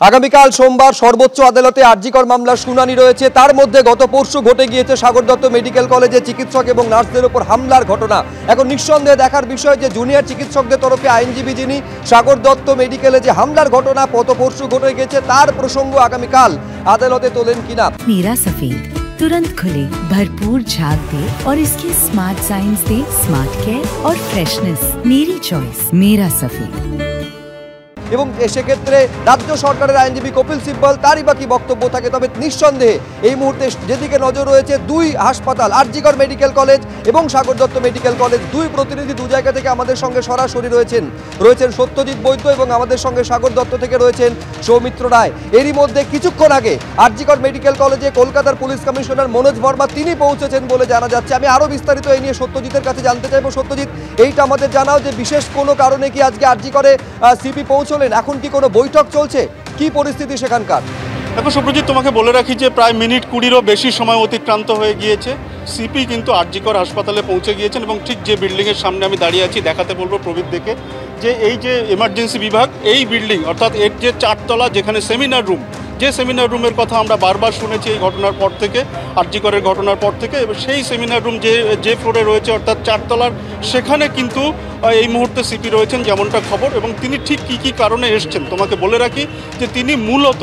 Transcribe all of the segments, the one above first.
আগামীকাল সোমবার সর্বোচ্চ আদালতে আরজিকর মামলার শুনানি রয়েছে। তার মধ্যে গত পরশু ঘটে গিয়েছে সাগর দত্ত মেডিকেল কলেজে চিকিৎসক এবং নার্সদের উপর হামলার ঘটনা। এখন নিঃসন্দেহে দেখার বিষয় যে জুনিয়র চিকিৎসকদের তরফে আইনজীবী যিনি সাগর দত্ত মেডিকেলে যে হামলার ঘটনা গত পরশু ঘটে গেছে তার প্রসঙ্গ আগামীকাল আদালতে তোলেন কিনা। मीरा सफेद तुरंत खुले, भरपूर झाग दे और इसकी स्मार्ट साइंस दे स्मार्ट केयर और फ्रेशनेस। मेरी चॉइस मेरा सफेद। এবং সেক্ষেত্রে রাজ্য সরকারের আইনজীবী কপিল সিব্বল তারই বাকি বক্তব্য থাকে। তবে নিঃসন্দেহে এই মুহূর্তে যেদিকে নজর রয়েছে দুই হাসপাতাল আরজিকর মেডিকেল কলেজ এবং সাগর দত্ত মেডিকেল কলেজ, দুই প্রতিনিধি দু জায়গা থেকে আমাদের সঙ্গে সরাসরি রয়েছেন সত্যজিৎ বৈদ্য এবং আমাদের সঙ্গে সাগর দত্ত থেকে রয়েছেন সৌমিত্র রায়। এরই মধ্যে কিছুক্ষণ আগে আরজিকর মেডিকেল কলেজে কলকাতার পুলিশ কমিশনার মনোজ ভার্মা তিনি পৌঁছেছেন বলে জানা যাচ্ছে। আমি আরও বিস্তারিত এই নিয়ে সত্যজিতের কাছে জানতে চাইব। সত্যজিৎ, এইটা আমাদের জানাও যে বিশেষ কোনো কারণে কি আজকে আরজিকরে সিপি পৌঁছলেন, এখন কি কোনো বৈঠক চলছে, কি পরিস্থিতি সেখানকার? দেখো সুব্রজিৎ, তোমাকে বলে রাখি যে প্রায় মিনিট 20-এরও বেশি সময় অতিক্রান্ত হয়ে গিয়েছে। সিপি কিন্তু আরজিকর হাসপাতালে পৌঁছে গিয়েছেন এবং ঠিক যে বিল্ডিংয়ের সামনে আমি দাঁড়িয়ে আছি দেখাতে বলবো প্রবীর দেখে যে এই যে এমার্জেন্সি বিভাগ, এই বিল্ডিং অর্থাৎ এর যে 4 তলা যেখানে সেমিনার রুম, যে সেমিনার রুমের কথা আমরা বারবার শুনেছি এই ঘটনার পর থেকে, আরজিকরের ঘটনার পর থেকে, এবং সেই সেমিনার রুম যে ফ্লোরে রয়েছে অর্থাৎ 4 তলার, সেখানে কিন্তু এই মুহূর্তে সিপি রয়েছেন যেমনটা খবর। এবং তিনি ঠিক কী কারণে এসছেন তোমাকে বলে রাখি যে তিনি মূলত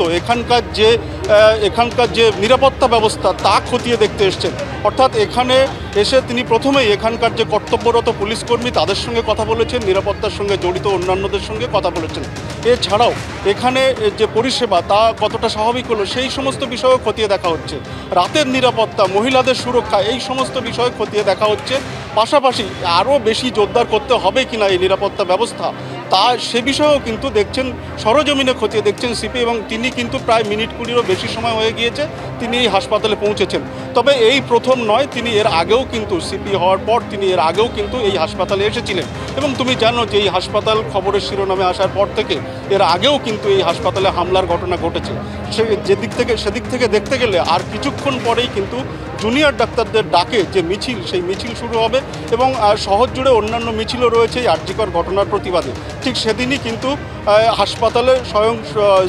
এখানকার যে নিরাপত্তা ব্যবস্থা তা খতিয়ে দেখতে এসছেন। অর্থাৎ এখানে এসে তিনি প্রথমেই এখানকার যে কর্তব্যরত পুলিশকর্মী তাদের সঙ্গে কথা বলেছেন, নিরাপত্তার সঙ্গে জড়িত অন্যান্যদের সঙ্গে কথা বলেছেন। এছাড়াও এখানে যে পরিষেবা তা কতটা স্বাভাবিক হলো সেই সমস্ত বিষয়ও খতিয়ে দেখা হচ্ছে। রাতের নিরাপত্তা, মহিলাদের সুরক্ষা, এই সমস্ত বিষয় খতিয়ে দেখা হচ্ছে। পাশাপাশি আরও বেশি জোরদার করতে হবে কিনা এই নিরাপত্তা ব্যবস্থা তা সে বিষয়েও কিন্তু দেখছেন, সরজমিনে খতিয়ে দেখছেন সিপি। এবং তিনি কিন্তু প্রায় মিনিট 20-এরও বেশি সময় হয়ে গিয়েছে তিনি এই হাসপাতালে পৌঁছেছেন। তবে এই প্রথম নয়, তিনি এর আগেও কিন্তু সিপি হওয়ার পর তিনি এর আগেও কিন্তু এই হাসপাতালে এসেছিলেন। এবং তুমি জানো যে এই হাসপাতাল খবরের শিরোনামে আসার পর থেকে এর আগেও কিন্তু এই হাসপাতালে হামলার ঘটনা ঘটেছে। সেদিক থেকে দেখতে গেলে আর কিছুক্ষণ পরেই কিন্তু জুনিয়র ডাক্তারদের ডাকে যে মিছিল, সেই মিছিল শুরু হবে এবং শহর জুড়ে অন্যান্য মিছিলও রয়েছে এই আরজিকর ঘটনার প্রতিবাদে। ঠিক সেদিনই কিন্তু হাসপাতালে স্বয়ং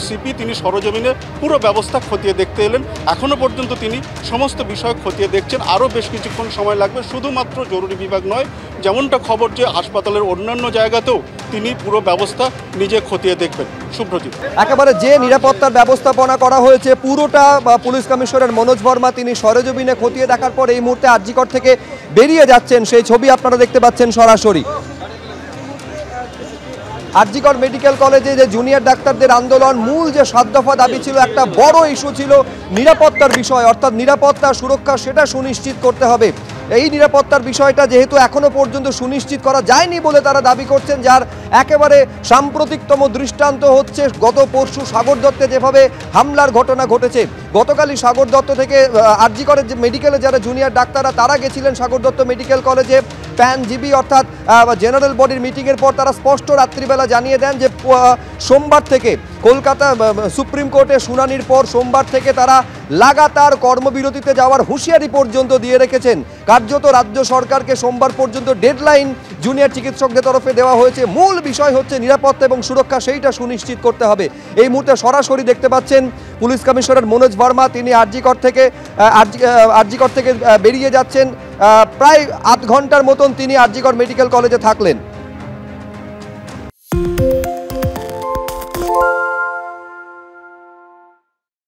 সিপি তিনি সরজমিনে পুরো ব্যবস্থা খতিয়ে দেখতে এলেন। এখনও পর্যন্ত তিনি সমস্ত বিষয় খতিয়ে দেখছেন। আরও বেশ কিছুক্ষণ সময় লাগবে। শুধুমাত্র জরুরি বিভাগ নয়, যেমনটা খবর যে হাসপাতালের অন্যান্য জায়গাতেও তিনি পুরো ব্যবস্থা নিজে খতিয়ে দেখবেন। সুব্রজিৎ, একেবারে যে নিরাপত্তার ব্যবস্থাপনা করা হয়েছে পুরোটা পুলিশ কমিশনার মনোজ ভার্মা তিনি সরেজমিনে খতিয়ে দেখার পর এই মুহূর্তে আরজিকর থেকে বেরিয়ে যাচ্ছেন। সেই ছবি আপনারা দেখতে পাচ্ছেন সরাসরি। আরজিকর মেডিকেল কলেজে যে জুনিয়র ডাক্তারদের আন্দোলন, মূল যে 7 দফা দাবি ছিল, একটা বড় ইস্যু ছিল নিরাপত্তার বিষয়, অর্থাৎ নিরাপত্তা সুরক্ষা সেটা সুনিশ্চিত করতে হবে। এই নিরাপত্তার বিষয়টা যেহেতু এখনো পর্যন্ত সুনিশ্চিত করা যায়নি বলে তারা দাবি করছেন, যার একেবারে সাম্প্রতিকতম দৃষ্টান্ত হচ্ছে গত পরশু সাগর দত্তে যেভাবে হামলার ঘটনা ঘটেছে। গতকালই সাগর দত্ত থেকে আরজিকরের যে মেডিকেলে যারা জুনিয়র ডাক্তাররা তারা গেছিলেন সাগর দত্ত মেডিকেল কলেজে প্যান জিবি অর্থাৎ জেনারেল বডির মিটিংয়ের পর তারা স্পষ্ট রাত্রিবেলা জানিয়ে দেন যে সোমবার থেকে কলকাতা সুপ্রিম কোর্টে শুনানির পর সোমবার থেকে তারা লাগাতার কর্মবিরতিতে যাওয়ার হুঁশিয়ারি পর্যন্ত দিয়ে রেখেছেন। কার্যত রাজ্য সরকারকে সোমবার পর্যন্ত ডেডলাইন জুনিয়র চিকিৎসকদের তরফে দেওয়া হয়েছে। মূল বিষয় হচ্ছে নিরাপত্তা এবং সুরক্ষা, সেইটা সুনিশ্চিত করতে হবে। এই মুহূর্তে সরাসরি দেখতে পাচ্ছেন পুলিশ কমিশনার মনোজ ভার্মা তিনি আরজিকর থেকে বেরিয়ে যাচ্ছেন। প্রায় আধ ঘন্টার মতন তিনি আরজিকর মেডিকেল কলেজে থাকলেন।